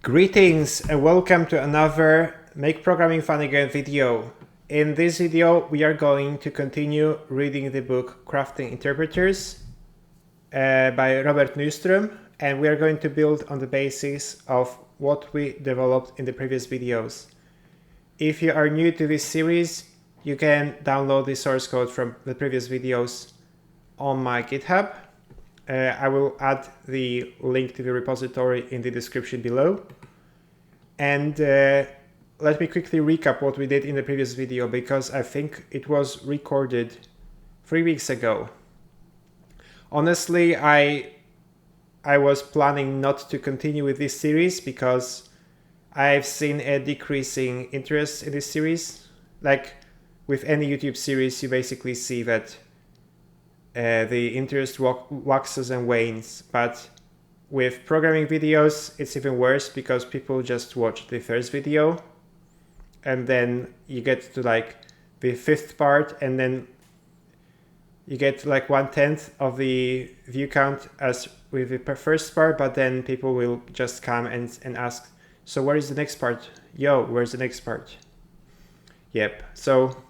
Greetings and welcome to another Make Programming Fun Again video. In this video we are going to continue reading the book Crafting Interpreters by Robert Nystrom, and we are going to build on the basis of what we developed in the previous videos. If you are new to this series, you can download the source code from the previous videos on my GitHub. I will add the link to the repository in the description below. And let me quickly recap what we did in the previous video, because I think it was recorded 3 weeks ago. Honestly, I was planning not to continue with this series because I've seen a decreasing interest in this series. Like with any YouTube series, you basically see that the interest waxes and wanes, but with programming videos it's even worse because people just watch the first video and then you get to like the fifth part and then you get like 1/10 of the view count as with the first part, but then people will just come and ask, so where is the next part? Yo, where's the next part? Yep, so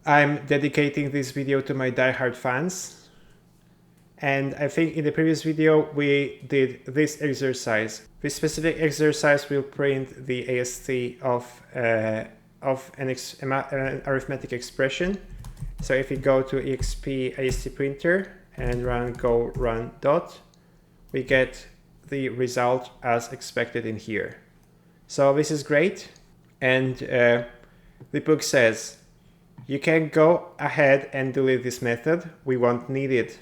I'm dedicating this video to my diehard fans. And I think in the previous video we did this exercise. This specific exercise will print the AST of an arithmetic expression. So if we go to exp AST printer and run go run dot, we get the result as expected in here. So this is great. And the book says, you can go ahead and delete this method. We won't need it.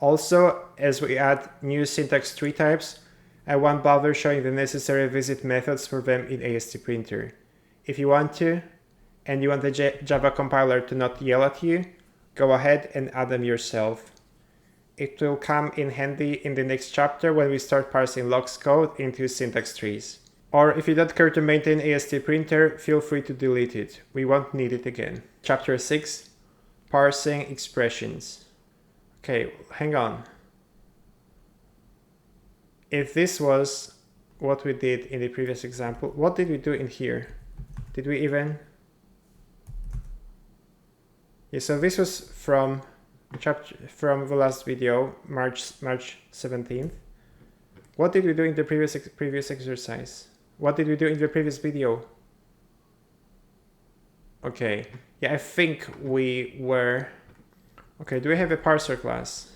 Also, as we add new syntax tree types, I won't bother showing the necessary visit methods for them in AST printer. If you want to, and you want the Java compiler to not yell at you, go ahead and add them yourself. It will come in handy in the next chapter when we start parsing logs code into syntax trees. Or if you don't care to maintain AST printer, feel free to delete it. We won't need it again. Chapter 6, Parsing Expressions. Okay, hang on. If this was what we did in the previous example, what did we do in here? Did we even? Yeah, so this was from the last video, March 17th. What did we do in the previous exercise? What did we do in the previous video? Okay, yeah, I think we were... Okay, do we have a parser class?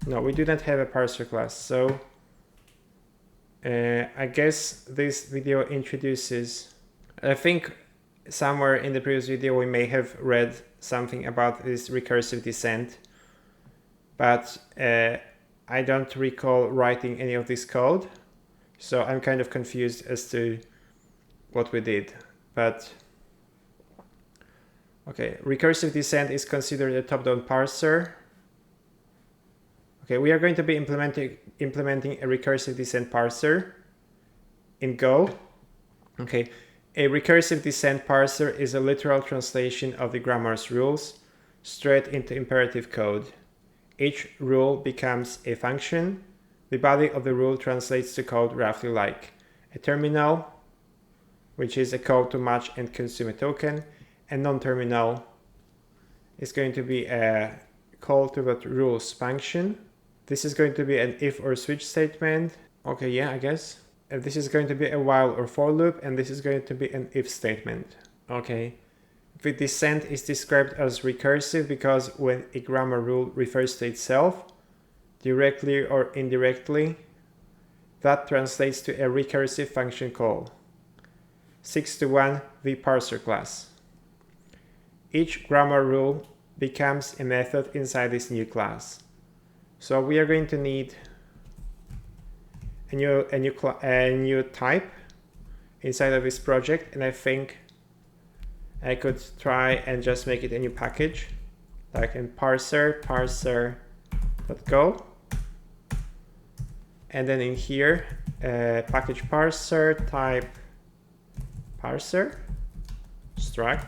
No, we do not have a parser class, so I guess this video introduces... I think somewhere in the previous video we may have read something about this recursive descent, but I don't recall writing any of this code, so I'm kind of confused as to what we did. But okay, recursive descent is considered a top-down parser. Okay, we are going to be implementing a recursive descent parser in Go. Okay, a recursive descent parser is a literal translation of the grammar's rules straight into imperative code. Each rule becomes a function. The body of the rule translates to code roughly like a terminal, which is a code to match and consume a token, and non-terminal is going to be a call to that rules function. This is going to be an if or switch statement. Okay, yeah, I guess. And this is going to be a while or for loop, and this is going to be an if statement. Okay. The descent is described as recursive because when a grammar rule refers to itself, directly or indirectly, that translates to a recursive function call. 6-1, the parser class. Each grammar rule becomes a method inside this new class. So we are going to need a new type inside of this project, and I think I could try and just make it a new package, like in parser.go, and then in here, package parser type parser struct,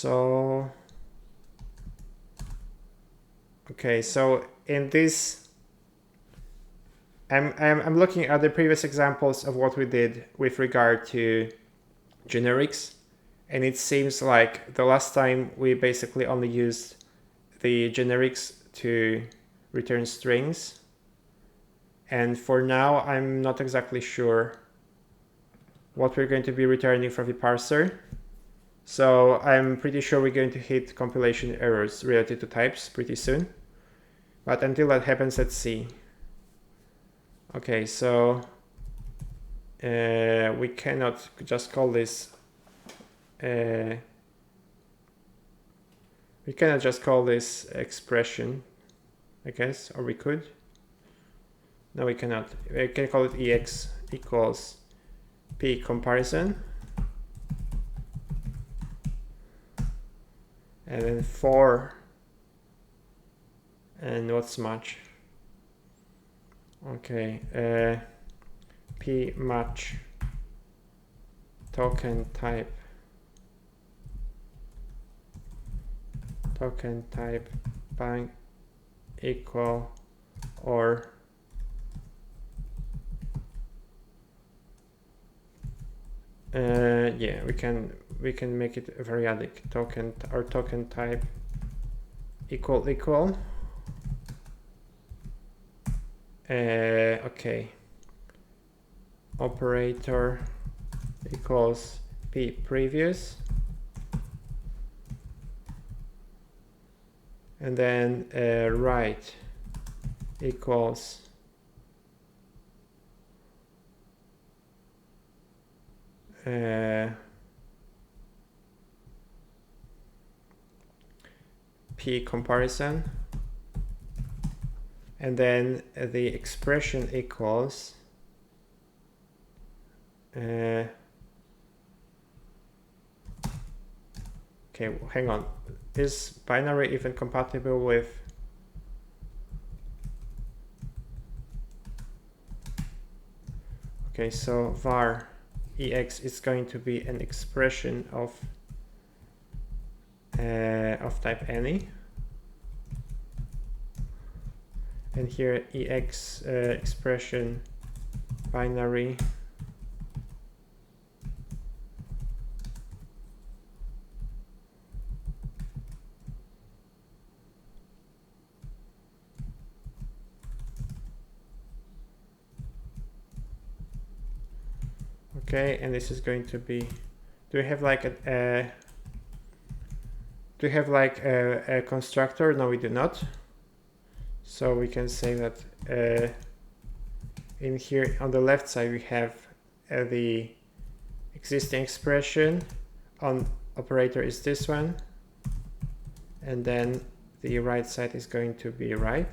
So, okay, so in this, I'm looking at the previous examples of what we did with regard to generics, and it seems like the last time we basically only used the generics to return strings, and for now I'm not exactly sure what we're going to be returning from the parser. So I'm pretty sure we're going to hit compilation errors related to types pretty soon. But until that happens, let's see. Okay, so we cannot just call this we cannot just call this expression, I guess, or we could. No, we cannot. We can call it ex equals p comparison. And then 4 and what's much? Okay, p match token type bang equal or yeah, we can make it a variadic token or token type equal okay, operator equals p previous, and then write equals p comparison, and then the expression equals okay, hang on, is binary even compatible with okay, so var ex is going to be an expression of type any, and here ex expression binary okay, and this is going to be, do we have like a constructor? No, we do not. So we can say that in here on the left side we have the existing expression on operator is this one, and then the right side is going to be right.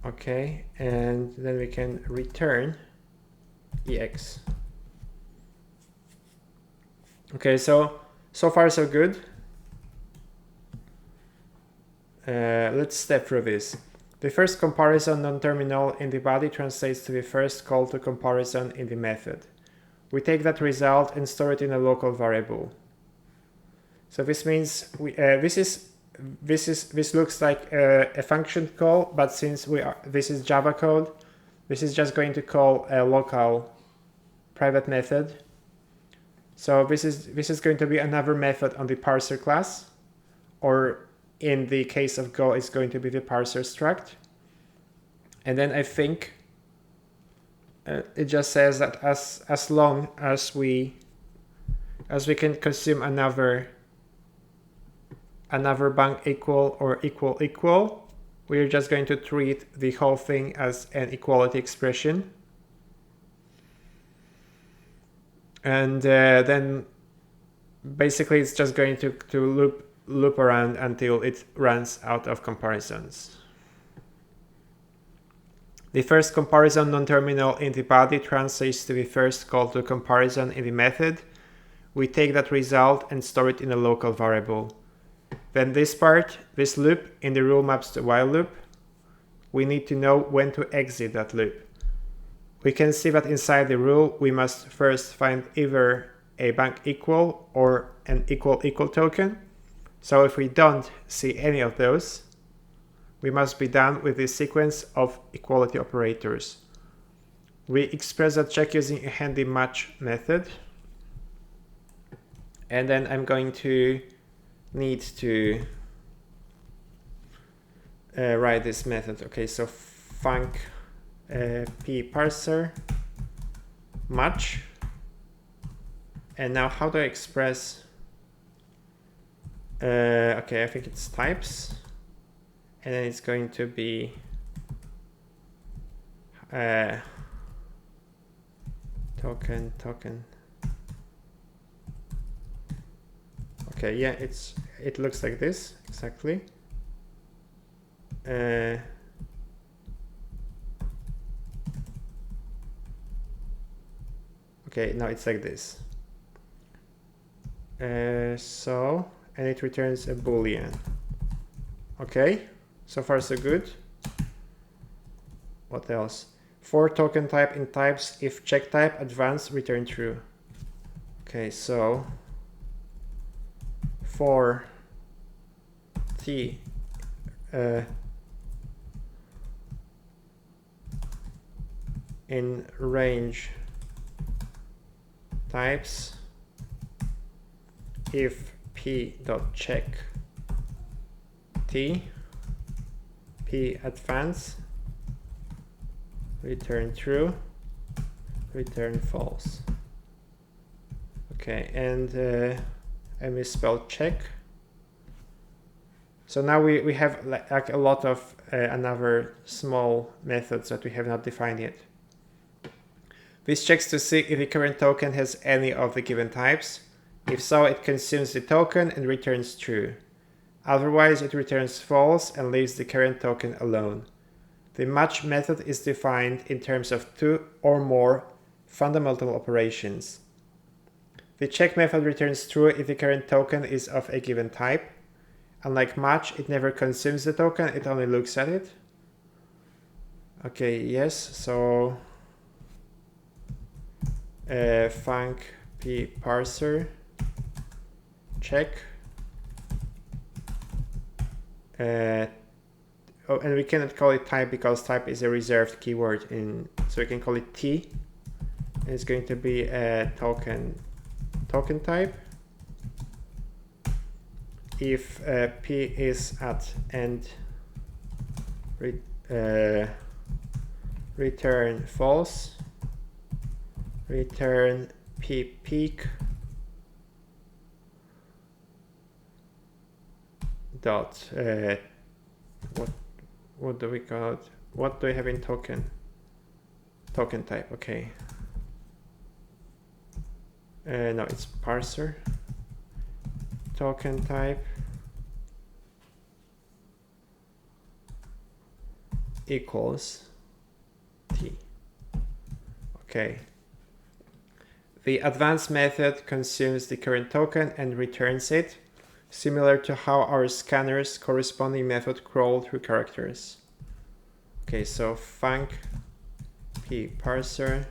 Okay, and then we can return ex. Okay, so far so good. Let's step through this. The first comparison non-terminal in the body translates to the first call to comparison in the method. We take that result and store it in a local variable. So this means this looks like a function call, but since this is Java code, this is just going to call a local private method. So this is going to be another method on the parser class, or in the case of Go, it's going to be the parser struct. And then I think it just says that as long as we can consume another bang equal or equal, we're just going to treat the whole thing as an equality expression. And then basically it's just going to loop around until it runs out of comparisons. The first comparison non-terminal in the body translates to the first call to comparison in the method. We take that result and store it in a local variable. Then this part, this loop in the rule maps to while loop, we need to know when to exit that loop. We can see that inside the rule, we must first find either a bank equal or an equal token. So if we don't see any of those, we must be done with this sequence of equality operators. We express that check using a handy match method. And then I'm going to need to write this method. Okay, so func p parser match. And now how do I express? Okay, I think it's types. And then it's going to be token. Okay, yeah, it looks like this exactly. Okay, now it's like this. And it returns a boolean. Okay, so far so good. What else? For token type in types, if check type advanced, return true. Okay, so for t in range types, if p.check t p advance, return true, return false. Okay, and I misspelled check. So now we have like a lot of another small methods that we have not defined yet. This checks to see if the current token has any of the given types. If so, it consumes the token and returns true. Otherwise, it returns false and leaves the current token alone. The match method is defined in terms of two or more fundamental operations. The check method returns true if the current token is of a given type. Unlike match, it never consumes the token, it only looks at it. Okay, yes, so func p parser check. Oh, and we cannot call it type because type is a reserved keyword so we can call it t. And it's going to be a token type. If p is at end, return false, return p peak dot what do we call it? What do we have in token type? Okay, no, it's parser token type equals t. Okay, the advanced method consumes the current token and returns it, similar to how our scanner's corresponding method crawl through characters. Okay, so func p parser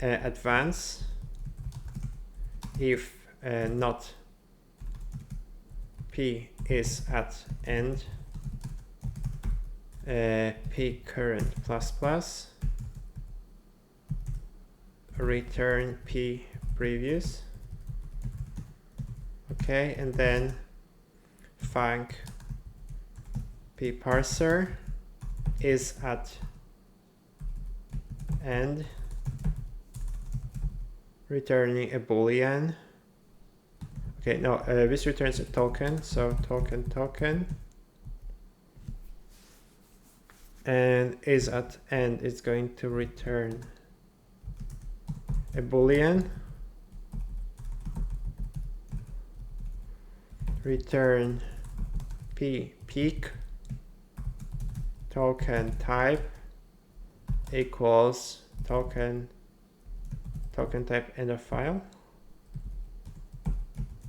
advance if not p is at end, p current plus plus, return p previous. Okay, and then func p parser is at end, returning a boolean. Okay, no, this returns a token, so token, and is at end is going to return a boolean, return p peak token type equals token type end of file.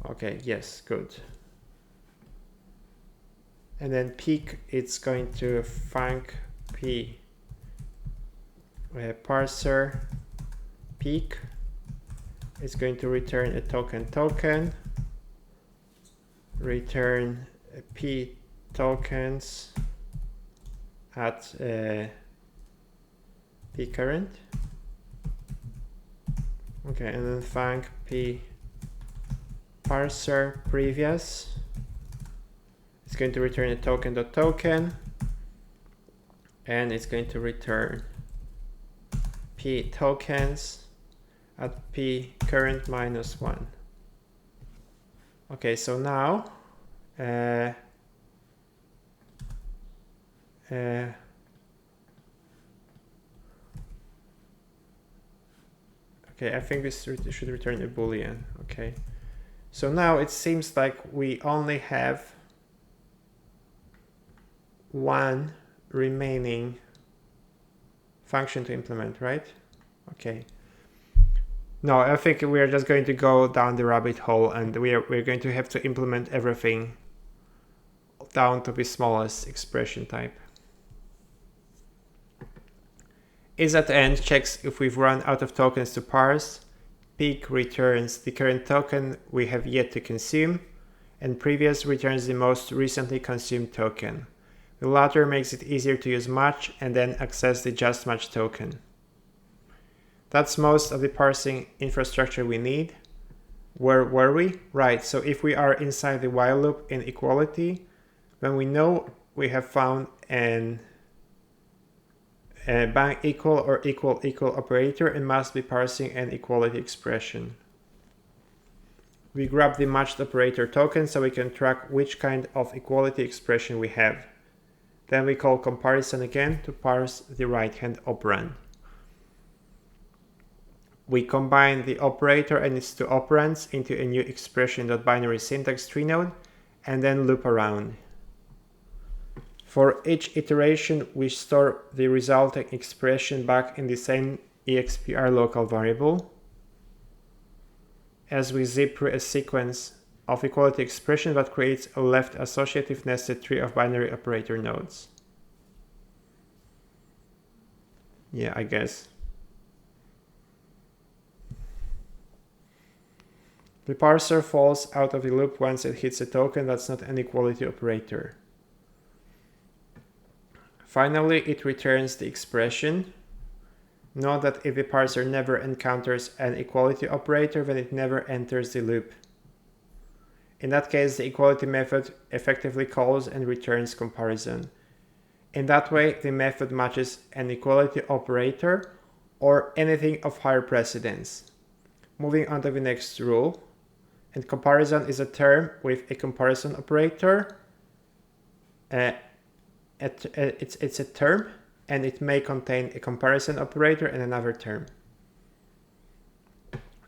Okay, yes, good. And then peak, it's going to func p parser peak It's going to return a token, return p tokens at p current. Okay, and then func p parser previous. It's going to return a token.token, and it's going to return p tokens at p current -1. Okay, so now okay, I think this should return a boolean. Okay, so now it seems like we only have one remaining function to implement, right? Okay. No, I think we're just going to go down the rabbit hole, and we're going to have to implement everything down to the smallest expression type. Is@end checks if we've run out of tokens to parse. Peak returns the current token we have yet to consume, and previous returns the most recently consumed token. The latter makes it easier to use match and then access the just match token. That's most of the parsing infrastructure we need. Where were we? Right, so if we are inside the while loop in equality, then we know we have found an bang equal or equal operator and must be parsing an equality expression. We grab the matched operator token so we can track which kind of equality expression we have. Then we call comparison again to parse the right-hand operand. We combine the operator and its two operands into a new expression.binary syntax tree node and then loop around. For each iteration, we store the resulting expression back in the same expr local variable. As we zip through a sequence of equality expression that creates a left associative nested tree of binary operator nodes. Yeah, I guess. The parser falls out of the loop once it hits a token that's not an equality operator. Finally, it returns the expression. Note that if the parser never encounters an equality operator, then it never enters the loop. In that case, the equality method effectively calls and returns comparison. In that way, the method matches an equality operator or anything of higher precedence. Moving on to the next rule. And comparison is a term with a comparison operator. It's a term, and it may contain a comparison operator and another term.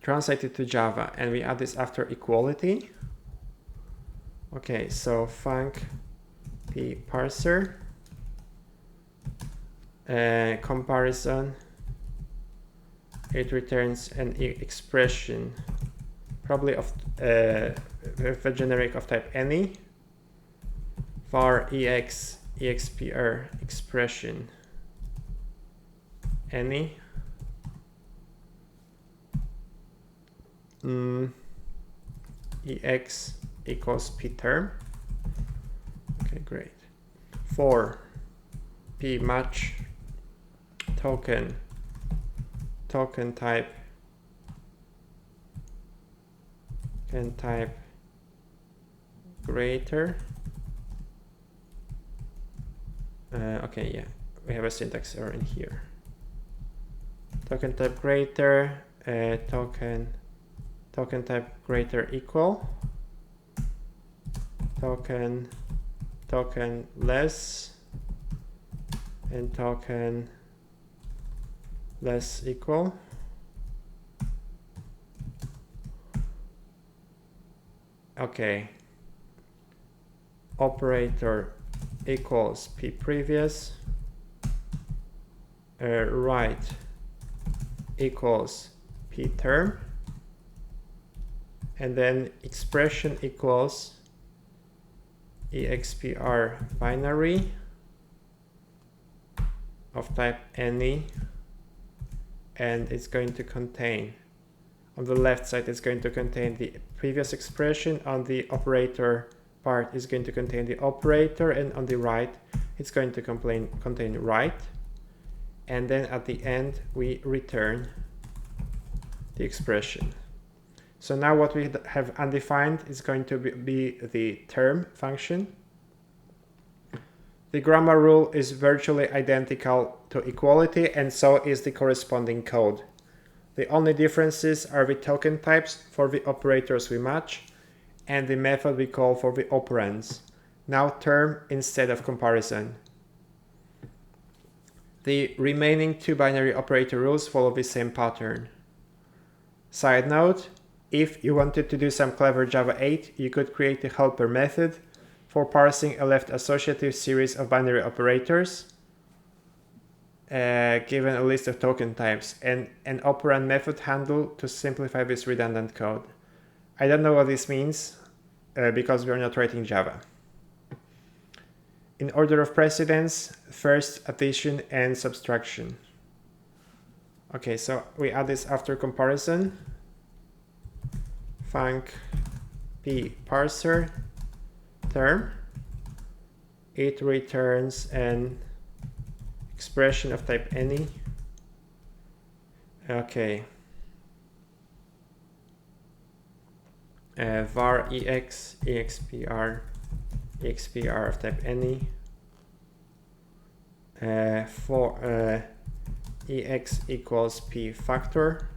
Translate it to Java, and we add this after equality. Okay, so func p parser comparison. It returns an expression, probably of with a generic of type any, var expr expression any ex equals p term. Okay, great. For p match token type can type greater. Okay, yeah, we have a syntax error in here. Token type greater, token type greater equal, token less, and token less equal. Okay, operator equals p previous, right equals p term, and then expression equals expr binary of type any, and it's going to contain On the left side is going to contain the previous expression, on the operator part is going to contain the operator, and on the right it's going to contain right. And then at the end we return the expression. So now what we have undefined is going to be the term function. The grammar rule is virtually identical to equality, and so is the corresponding code. The only differences are the token types for the operators we match and the method we call for the operands. Now term instead of comparison. The remaining two binary operator rules follow the same pattern. Side note, if you wanted to do some clever Java 8, you could create a helper method for parsing a left associative series of binary operators, given a list of token types, and an operand method handle to simplify this redundant code. I don't know what this means because we're not writing Java. In order of precedence, first addition and subtraction. Okay, so we add this after comparison. Func p parser term. It returns an expression of type any. Okay. Var ex, expr, expr of type any. For ex equals p factor.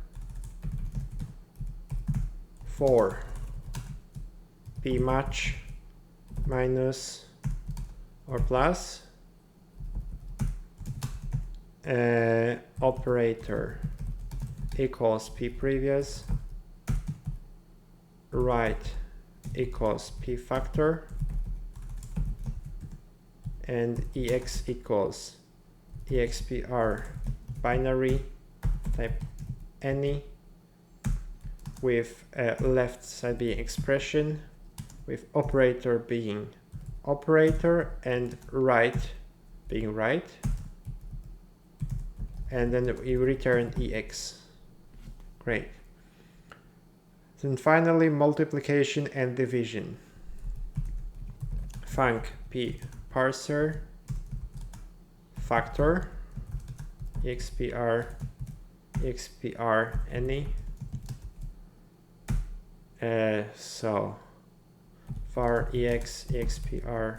For p match minus or plus operator equals p previous, right equals p factor, and ex equals expr binary type any, with left side being expression, with operator being operator and right being right, and then we return ex. Great. Then finally multiplication and division. Func p parser factor expr any. So var ex expr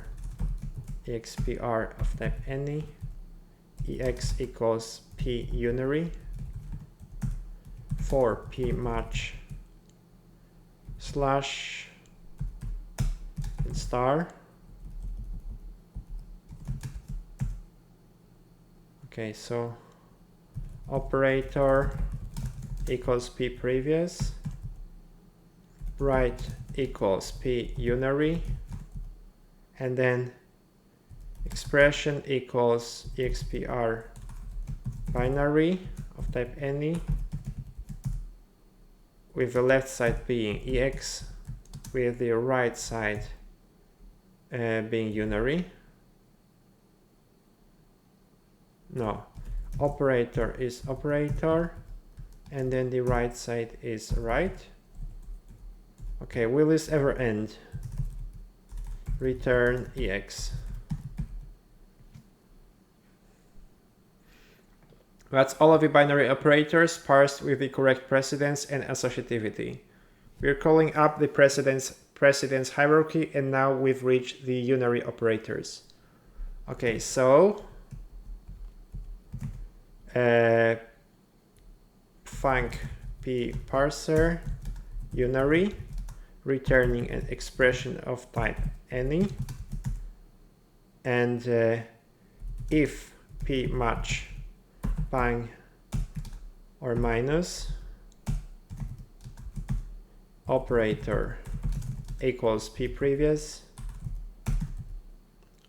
of type any, ex equals p unary, for p match slash and star. Okay, so operator equals p previous, right equals p unary, and then expression equals expr binary of type any, with the left side being ex, with the right side being unary. No, operator is operator, and then the right side is right. Okay, will this ever end? Return ex. That's all of the binary operators parsed with the correct precedence and associativity. We're calling up the precedence hierarchy, and now we've reached the unary operators. Okay, so func p parser unary, returning an expression of type any, and if p match bang or minus operator equals p previous,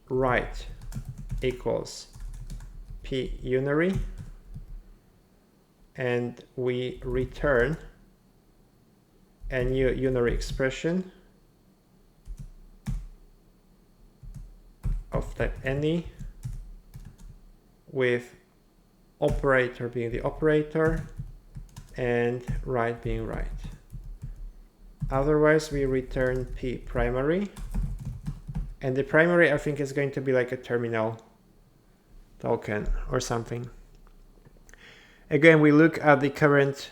right equals p unary, and we return a new unary expression of type any, with operator being the operator and right being right. Otherwise, we return p primary. And the primary, I think, is going to be like a terminal token or something. Again, we look at the current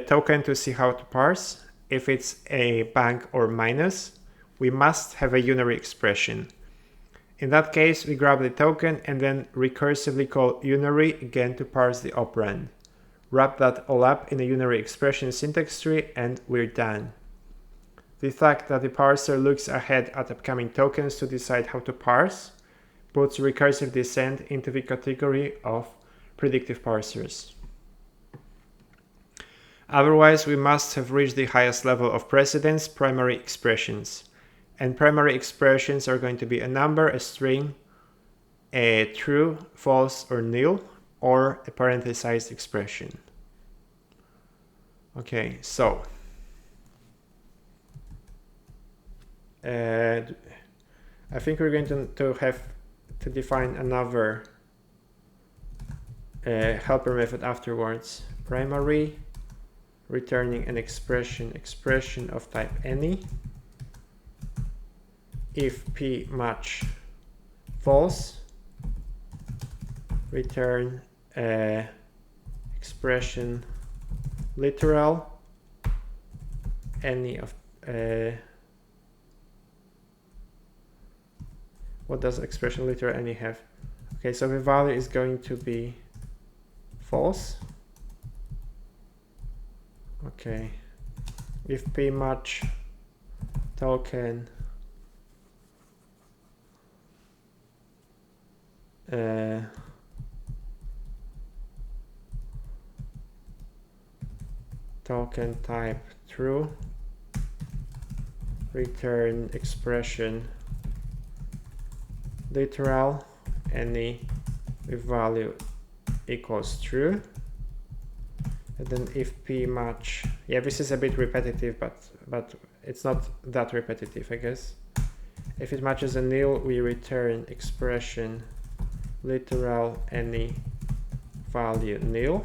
token to see how to parse. If it's a bank or minus, we must have a unary expression. In that case, we grab the token and then recursively call unary again to parse the operand. Wrap that all up in a unary expression syntax tree and we're done. The fact that the parser looks ahead at upcoming tokens to decide how to parse puts recursive descent into the category of predictive parsers. Otherwise, we must have reached the highest level of precedence, primary expressions. And primary expressions are going to be a number, a string, a true, false, or nil, or a parenthesized expression. Okay, so I think we're going to have to define another helper method afterwards. Primary, returning an expression of type any. If p match false, return expression literal any of what does expression literal any have? Okay, so the value is going to be false. Okay, if p match token token type true, return expression literal any with value equals true. And then if p match, yeah, this is a bit repetitive, but it's not that repetitive, I guess. If it matches a nil, we return expression literal any value nil.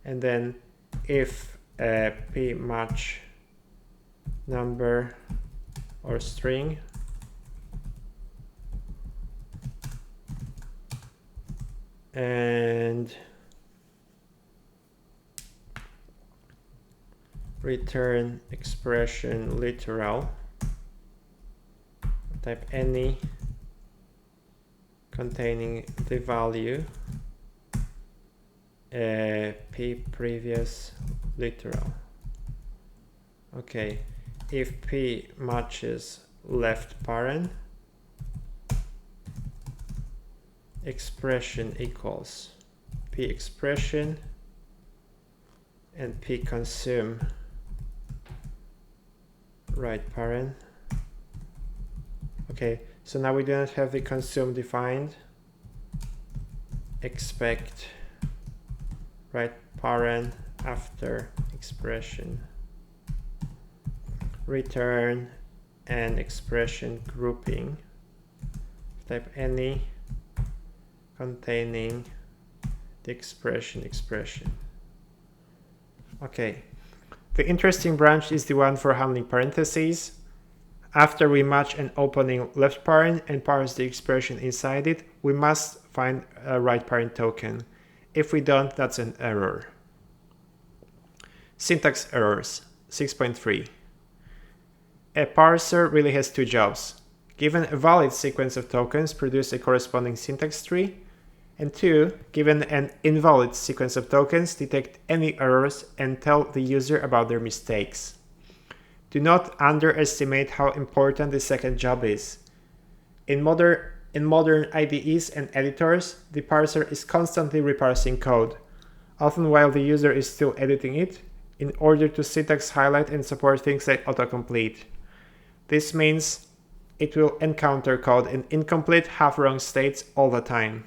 And then if p match number or string, and return expression literal type any containing the value p previous literal. Okay, if p matches left parent, expression equals p expression and p consume right parent. Okay, so now we do not have the consume defined. Expect right parent after expression. Return an expression grouping type any containing the expression. Okay, the interesting branch is the one for handling parentheses. After we match an opening left parent and parse the expression inside it, we must find a right parent token. If we don't, that's an error. Syntax errors 6.3. A parser really has two jobs. Given a valid sequence of tokens, produce a corresponding syntax tree. And 2, given an invalid sequence of tokens, detect any errors and tell the user about their mistakes. Do not underestimate how important the second job is. In modern IDEs and editors, the parser is constantly reparsing code, often while the user is still editing it, in order to syntax highlight and support things like autocomplete. This means it will encounter code in incomplete, half-wrong states all the time.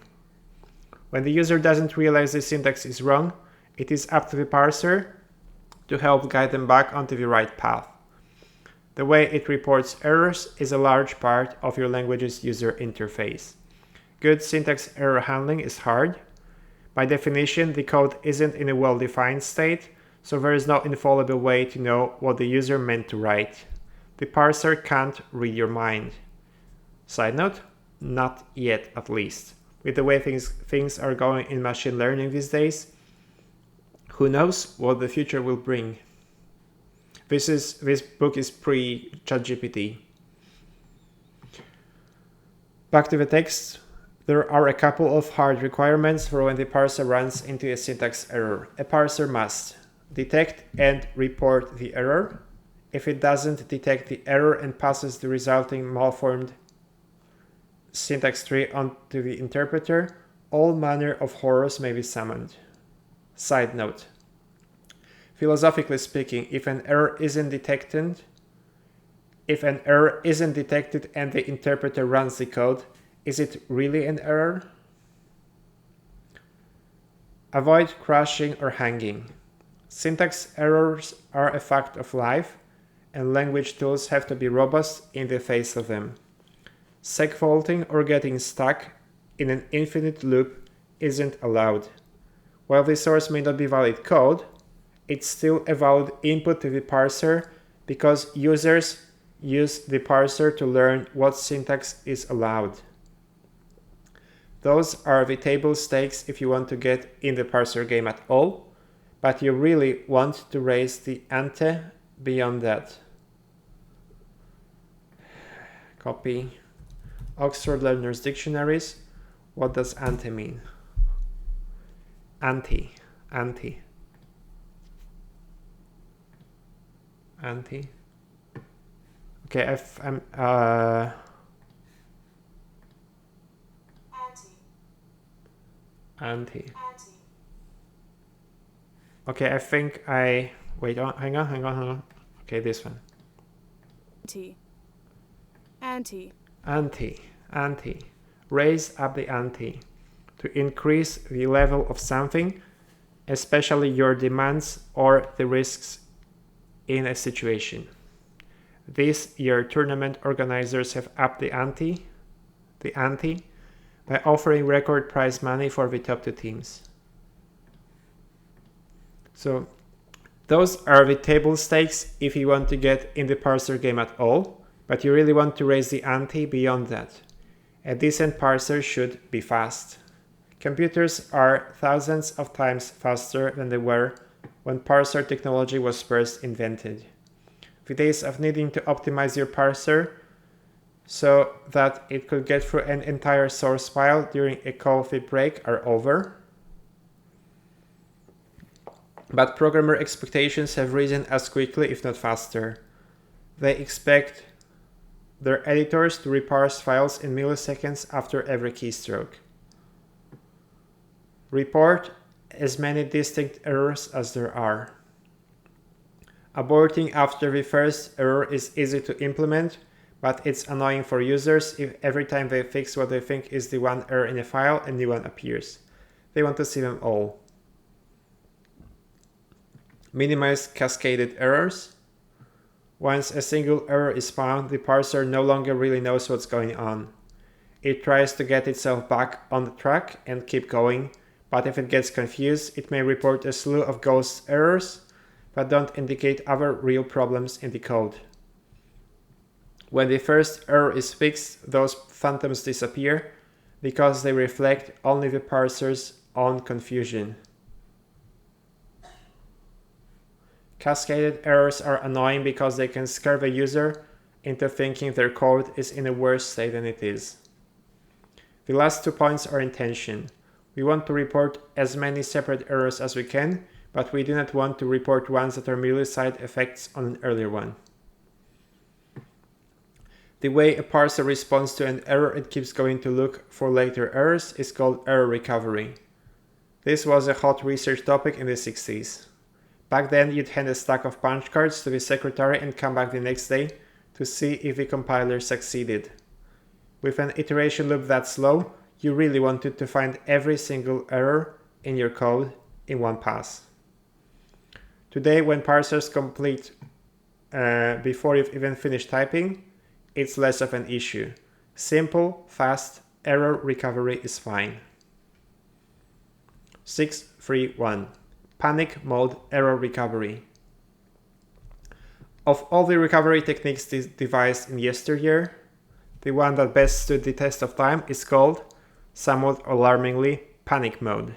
When the user doesn't realize the syntax is wrong, it is up to the parser to help guide them back onto the right path. The way it reports errors is a large part of your language's user interface. Good syntax error handling is hard, By definition, the code isn't in a well-defined state, so there is no infallible way to know what the user meant to write. The parser can't read your mind. Side note, not yet at least. With the way things are going in machine learning these days, who knows what the future will bring. This book is pre-ChatGPT. Back to the text. There are a couple of hard requirements for when the parser runs into a syntax error. A parser must detect and report the error. If it doesn't detect the error and passes the resulting malformed syntax tree onto the interpreter, all manner of horrors may be summoned. Side note. Philosophically speaking, if an error isn't detected and the interpreter runs the code, is it really an error? Avoid crashing or hanging. Syntax errors are a fact of life, and language tools have to be robust in the face of them. Segfaulting or getting stuck in an infinite loop isn't allowed. While the source may not be valid code, it's still a valid input to the parser because users use the parser to learn what syntax is allowed. Those are the table stakes if you want to get in the parser game at all, but you really want to raise the ante beyond that. Copy. Oxford Learners Dictionaries. What does ante mean? Ante. Okay, Ante. Okay, I think wait on, hang on. Okay, this one. Ante. Raise up the ante. To increase the level of something, especially your demands or the risks in a situation. This year, tournament organizers have upped the ante, by offering record prize money for the top 2 teams. So those are the table stakes if you want to get in the parser game at all, but you really want to raise the ante beyond that. A decent parser should be fast. Computers are thousands of times faster than they were when parser technology was first invented. The days of needing to optimize your parser so that it could get through an entire source file during a coffee break are over. But programmer expectations have risen as quickly, if not faster. They expect their editors to reparse files in milliseconds after every keystroke. Report as many distinct errors as there are. Aborting after the first error is easy to implement, but it's annoying for users if every time they fix what they think is the one error in a file, a new one appears. They want to see them all. Minimize cascaded errors. Once a single error is found, the parser no longer really knows what's going on. It tries to get itself back on the track and keep going, but if it gets confused, it may report a slew of ghost errors that don't indicate other real problems in the code. When the first error is fixed, those phantoms disappear because they reflect only the parser's own confusion. Cascaded errors are annoying because they can scare the user into thinking their code is in a worse state than it is. The last 2 points are intention. We want to report as many separate errors as we can, but we do not want to report ones that are merely side effects on an earlier one. The way a parser responds to an error it keeps going to look for later errors is called error recovery. This was a hot research topic in the 60s. Back then, you'd hand a stack of punch cards to the secretary and come back the next day to see if the compiler succeeded. With an iteration loop that slow, you really wanted to find every single error in your code in one pass. Today, when parsers complete before you've even finished typing, it's less of an issue. Simple, fast, error recovery is fine. 6.3.1 Panic Mode Error Recovery. Of all the recovery techniques devised in yesteryear, the one that best stood the test of time is called, somewhat alarmingly, panic mode.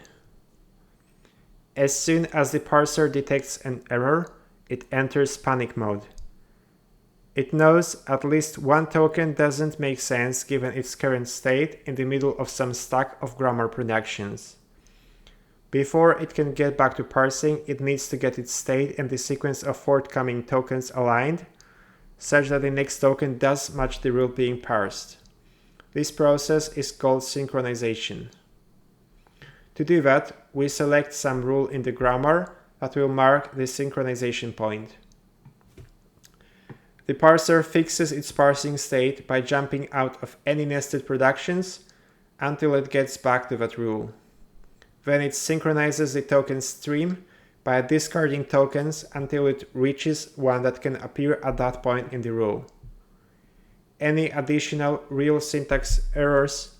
As soon as the parser detects an error, it enters panic mode. It knows at least one token doesn't make sense given its current state in the middle of some stack of grammar productions. Before it can get back to parsing, it needs to get its state and the sequence of forthcoming tokens aligned, such that the next token does match the rule being parsed. This process is called synchronization. To do that, we select some rule in the grammar that will mark the synchronization point. The parser fixes its parsing state by jumping out of any nested productions until it gets back to that rule. Then it synchronizes the token stream by discarding tokens until it reaches one that can appear at that point in the rule. Any additional real syntax errors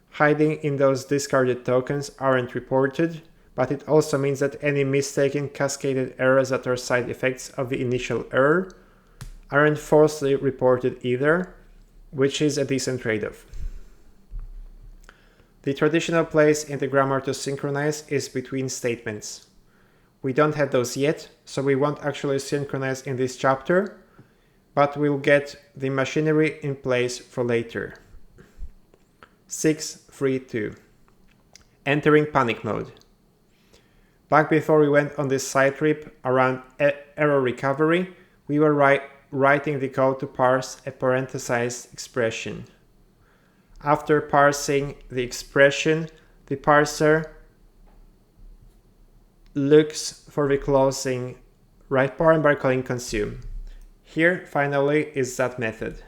hiding in those discarded tokens aren't reported, but it also means that any mistaken cascaded errors that are side effects of the initial error aren't falsely reported either, which is a decent trade-off. The traditional place in the grammar to synchronize is between statements. We don't have those yet, so we won't actually synchronize in this chapter, but we'll get the machinery in place for later. 6.3.2 Entering panic mode. Back before we went on this side trip around error recovery, we were writing the code to parse a parenthesized expression. After parsing the expression, the parser looks for the closing right param by calling consume. Here, finally, is that method.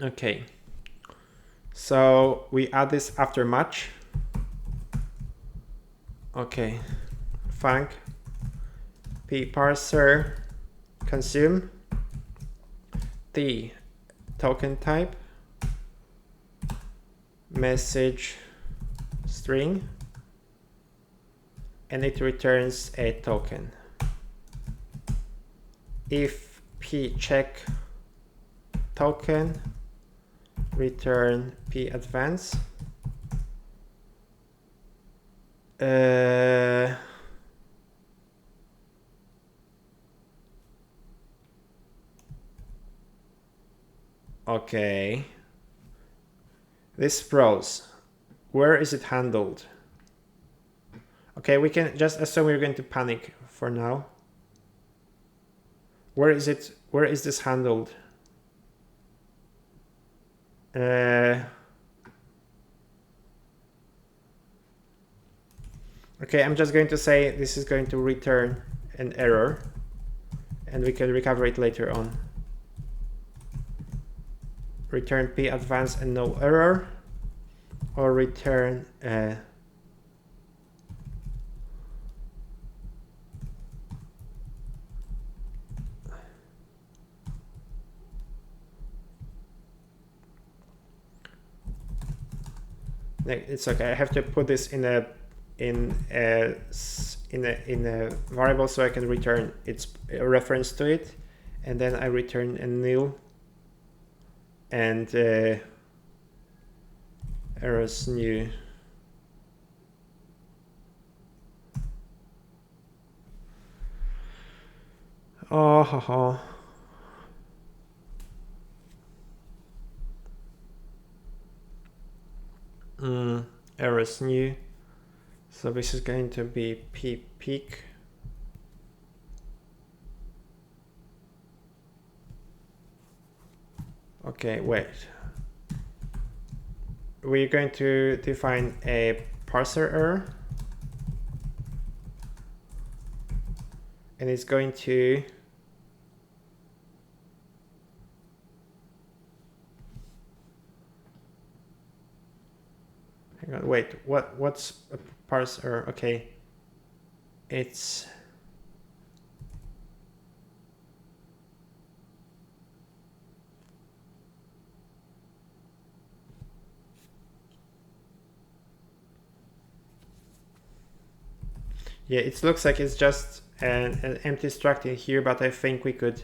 Okay, so we add this after match. Okay, func p parser consume the token type message string, and it returns a token. If p check token, return p advance. Okay. This throws. Where is it handled? Okay, we can just assume we're going to panic for now. Where is it? Where is this handled? Okay, I'm just going to say this is going to return an error, and we can recover it later on. Return p advance and no error, or return it's okay. I have to put this in a variable so I can return its reference to it, and then I return a nil and errors new. Oh, ha, ha. Errors new. So this is going to be p peak. Okay, wait. We're going to define a parser error, and it's going to hang on, wait, what's a parser? Okay, it's Yeah, it looks like it's just an empty struct in here, but I think we could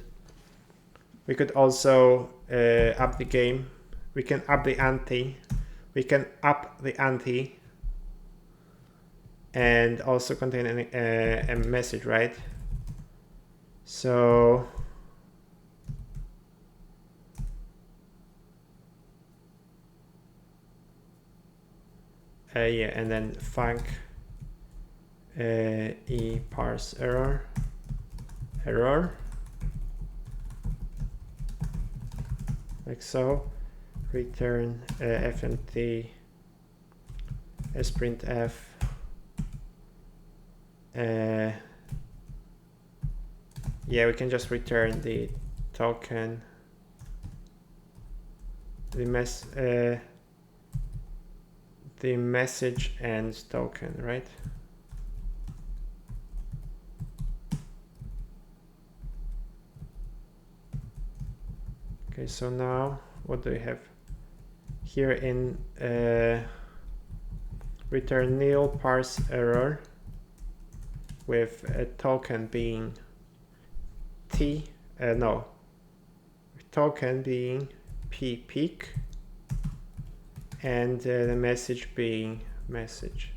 also up the game. We can up the ante. We can up the ante and also contain a message, right? So yeah, and then func e parse error like so, return fnt sprintf yeah, we can just return the token, the message and token, right? Okay, so now what do we have here in return nil parse error with a token being token being p peak and the message being message.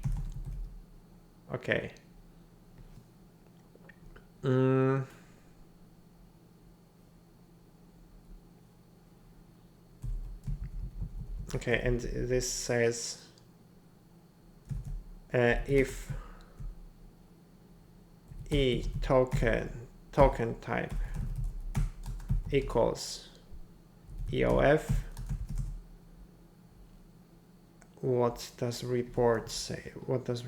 Okay. Okay, and this says if e token type equals EOF, what does report say? What does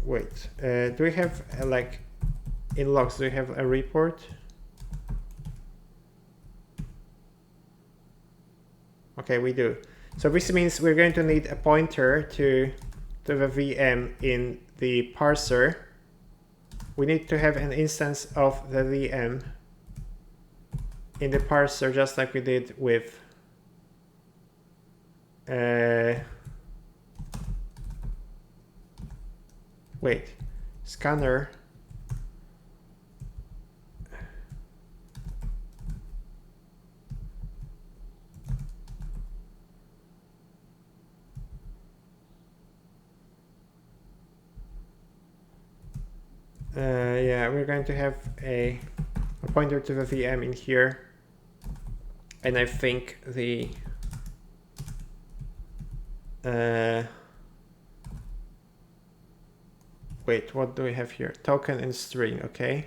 wait, do we have like in logs, do we have a report? Okay, we do. So this means we're going to need a pointer to the VM in the parser. We need to have an instance of the VM in the parser, just like we did with scanner. Yeah, we're going to have a pointer to the VM in here, and I think the wait, what do we have here? Token and string, okay.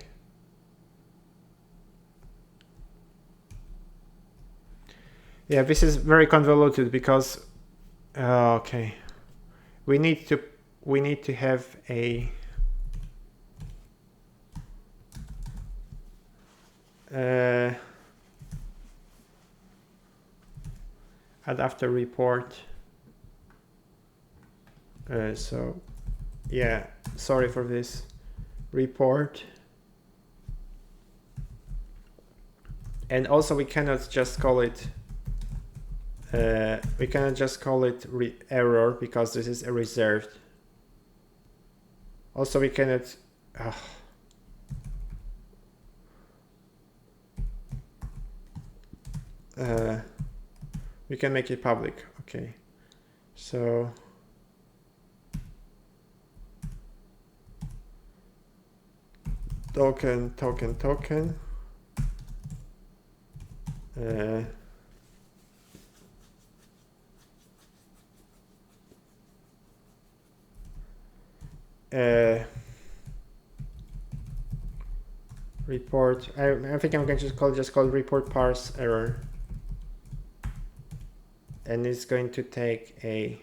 Yeah, this is very convoluted because okay, we need to have a add after report. So yeah, sorry for this report. And also we cannot just call it error because this is a reserved. Also we cannot we can make it public. Okay, so token report. I think I'm going to just call report parse error, and it's going to take a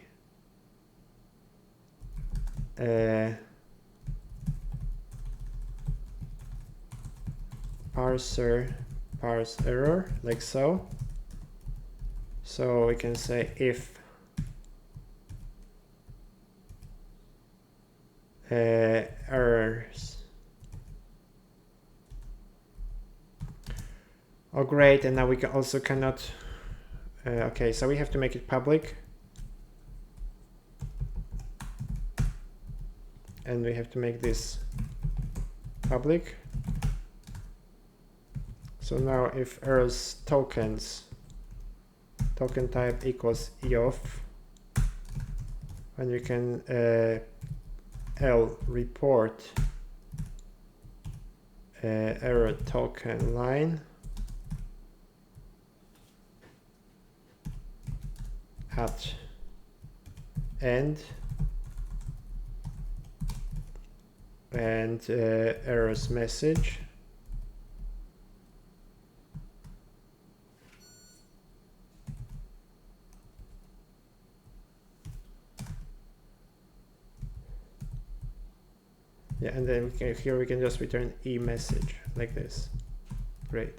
parser parse error, like so. So we can say if errors Oh, great. And now we can also cannot. Okay, so we have to make it public. And we have to make this public. So now if errors tokens, token type equals eof, and we can L report error token line at end and errors message. Yeah, and then here we can just return e message like this. Great.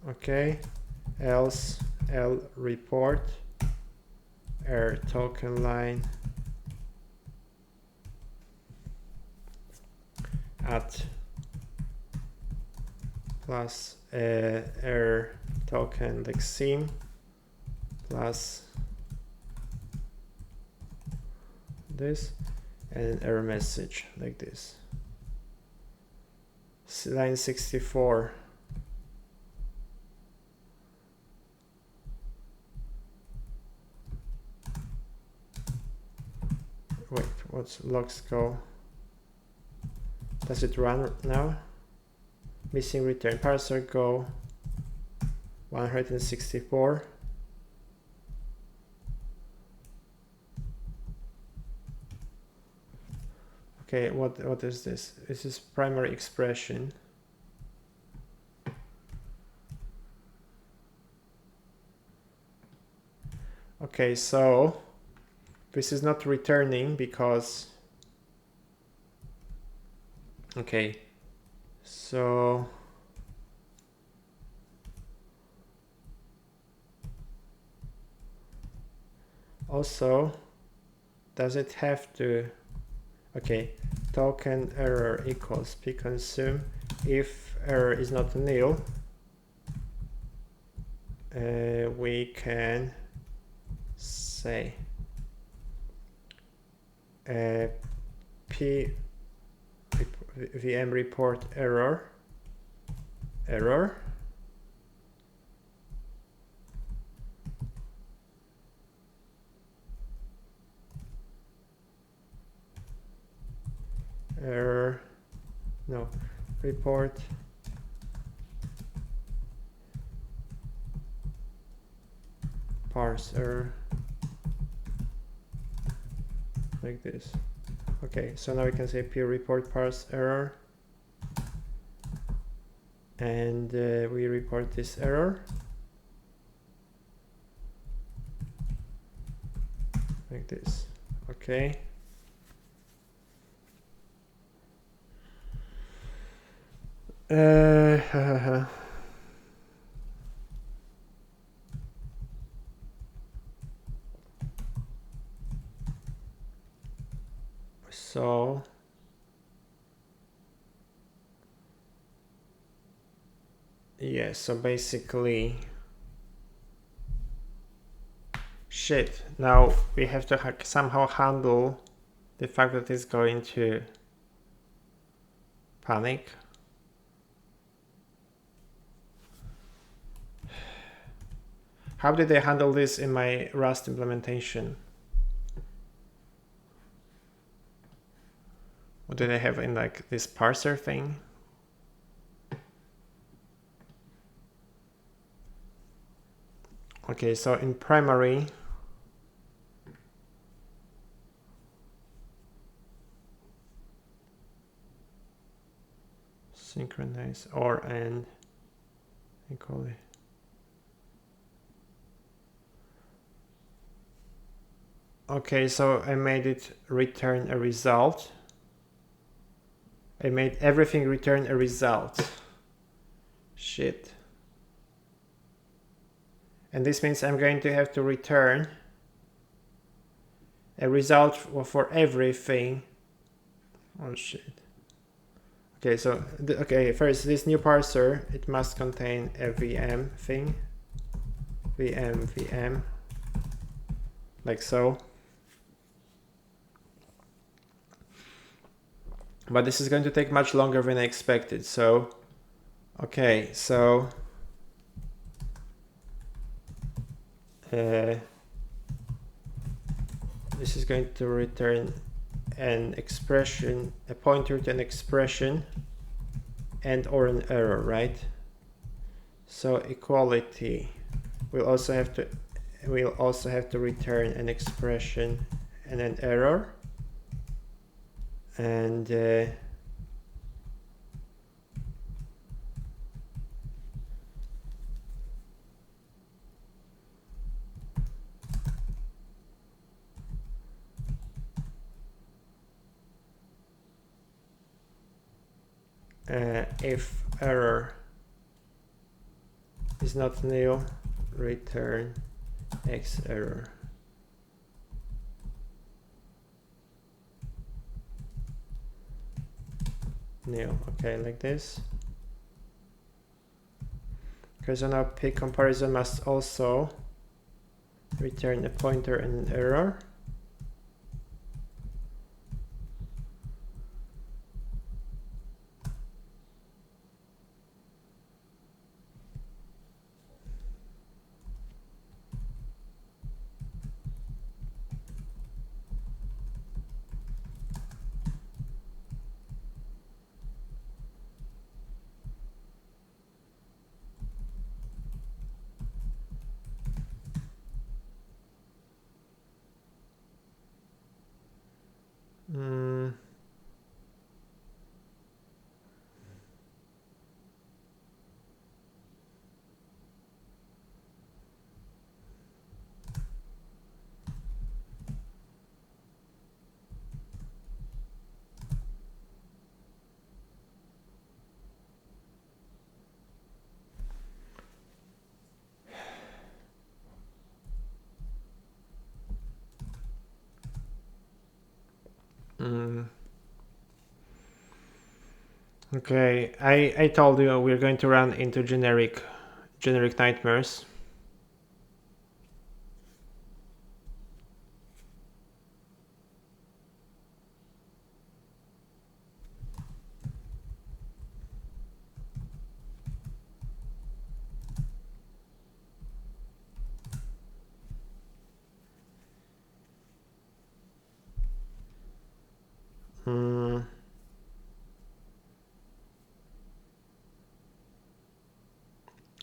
Okay, else L report error token line at plus error token like sim plus this and error message like this. Line 64. Wait, what's logs go? Does it run now? Missing return. Parser go 164. Okay, what is this? This is primary expression. Okay, so this is not returning because, okay, so also, does it have to, okay, token error equals pconsume. If error is not nil, we can say p vm report error error no report parser like this. Okay, so now we can say p report parse error, and we report this error like this. Okay. So yeah, so basically shit, now we have to somehow handle the fact that it's going to panic. How did I handle this in my Rust implementation? What did I have in like this parser thing? Okay, so in primary, synchronize or and equally. Okay, so I made it return a result. I made everything return a result. Shit. And this means I'm going to have to return a result for everything. Oh shit. Okay, so okay, first this new parser, it must contain a VM thing, VM, like so. But this is going to take much longer than I expected. So, okay, so this is going to return an expression, a pointer to an expression and or an error, right? So equality, we'll also have to return an expression and an error. And if error is not nil, return X error. Nil, okay, like this. Okay, so now pick comparison must also return a pointer and an error. Okay, I told you we're going to run into generic nightmares.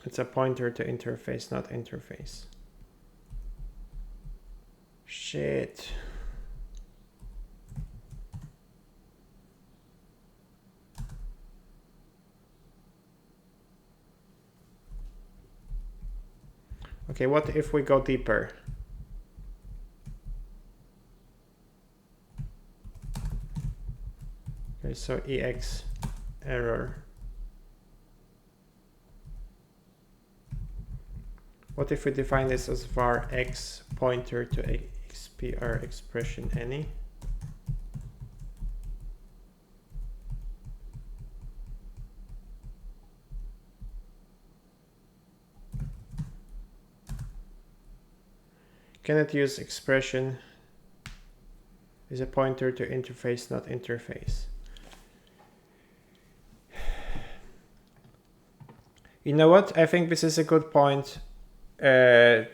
It's a pointer to interface, not interface. Shit. Okay, what if we go deeper? Okay, so EX error. What if we define this as var x pointer to XPR expression any? Cannot use expression is a pointer to interface, not interface. You know what? I think this is a good point this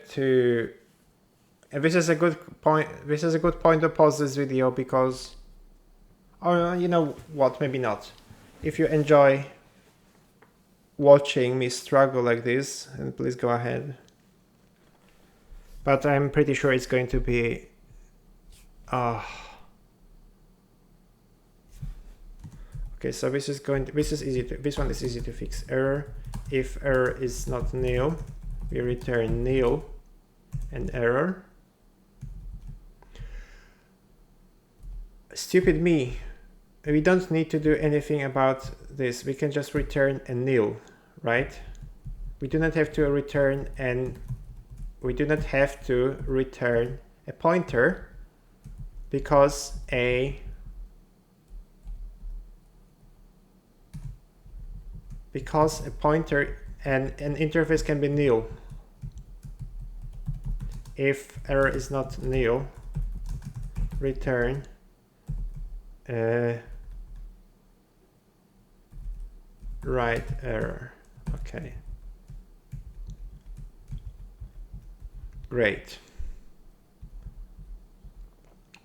is a good point to pause this video because, or you know what, maybe not. If you enjoy watching me struggle like this, and please go ahead. But I'm pretty sure it's going to be okay, so this one is easy to fix. Error, if error is not nil, we return nil and error. Stupid me, we don't need to do anything about this. We can just return a nil, right? We do not have to return a pointer because a because a pointer and an interface can be nil. If error is not nil, return right error. Okay. Great.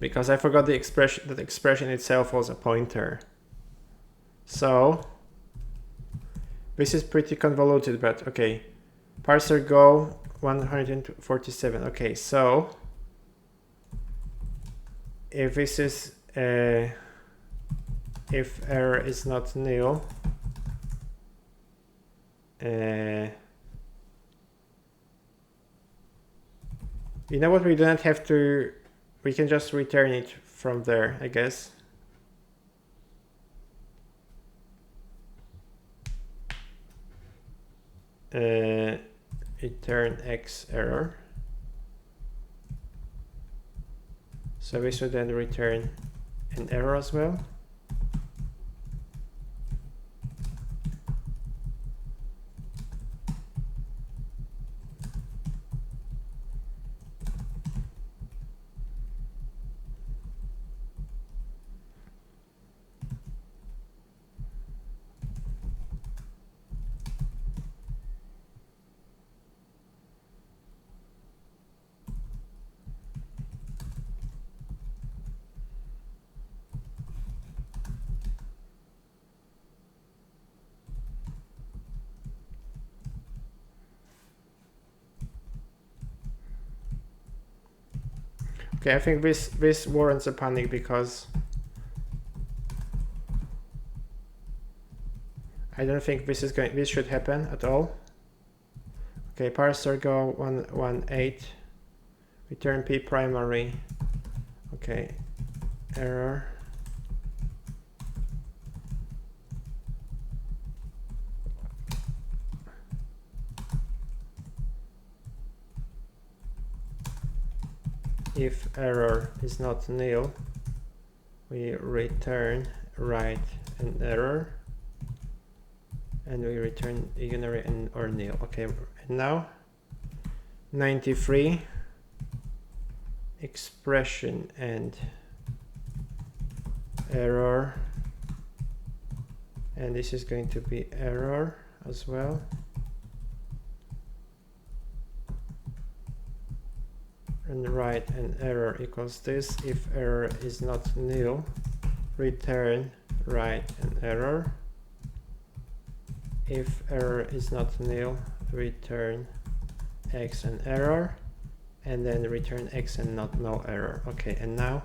Because I forgot the expression, that expression itself was a pointer. So this is pretty convoluted, but okay. Parser go 147. Okay, so if this is if error is not nil, you know what, we don't have to, we can just return it from there, I guess. Return X error. So we should then return an error as well. Okay, I think this warrants a panic because I don't think this should happen at all. Okay, parser go 118, return p primary. Okay, error. If error is not nil, we return right an error, and we return unary and or nil. Okay, and now 93 expression and error, and this is going to be error as well. And right an error equals this. If error is not nil, return right an error. If error is not nil, return X and error, and then return X and not no error. Okay, and now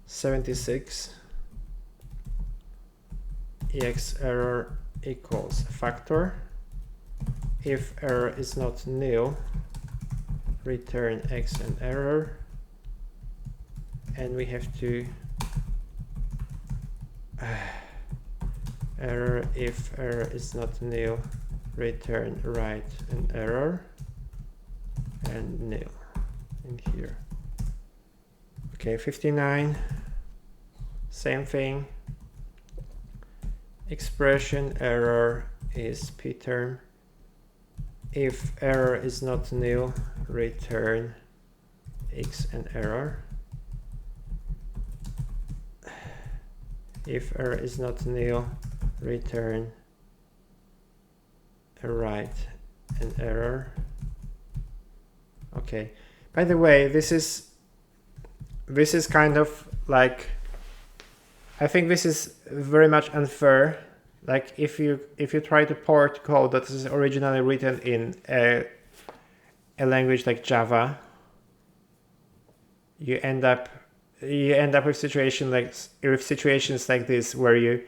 76 EX error equals factor. If error is not nil, return X and error, and we have to error. If error is not nil, return right an error, and nil in here. Okay, 59, same thing. Expression error is p term. If error is not nil, return X and error. If error is not nil, return a right an error. Okay, by the way, this is kind of like, I think this is very much unfair. Like if you try to port code that is originally written in a language like Java, you end up with situations like this, where you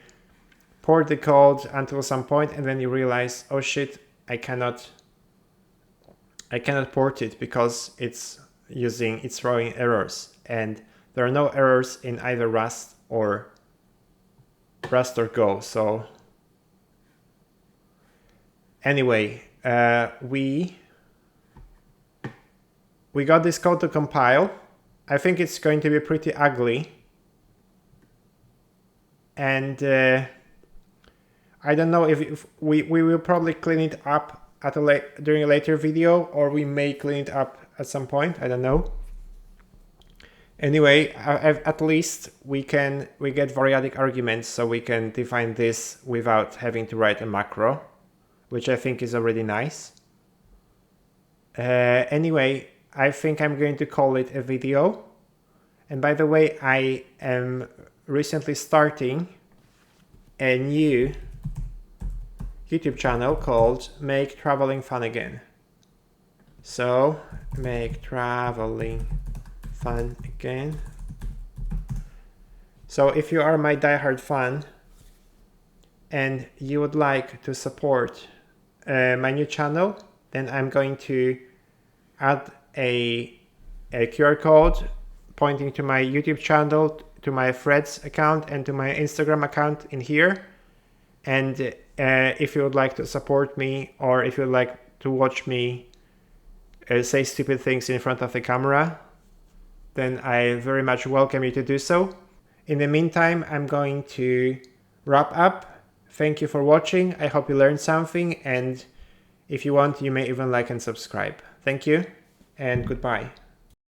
port the code until some point and then you realize, oh shit, I cannot port it because it's throwing errors, and there are no errors in either Rust or Go. So anyway, we got this code to compile. I think it's going to be pretty ugly, and I don't know if we will probably clean it up at during a later video, or we may clean it up at some point. I don't know. Anyway, at least we get variadic arguments, so we can define this without having to write a macro, which I think is already nice. Anyway, I think I'm going to call it a video. And by the way, I am recently starting a new YouTube channel called Make Traveling Fun Again. So, make traveling fun again. So if you are my diehard fan and you would like to support my new channel, then I'm going to add a QR code pointing to my YouTube channel, to my Threads account, and to my Instagram account in here. And if you would like to support me, or if you would like to watch me say stupid things in front of the camera, then I very much welcome you to do so. In the meantime, I'm going to wrap up. Thank you for watching. I hope you learned something, and if you want, you may even like and subscribe. Thank you, and goodbye.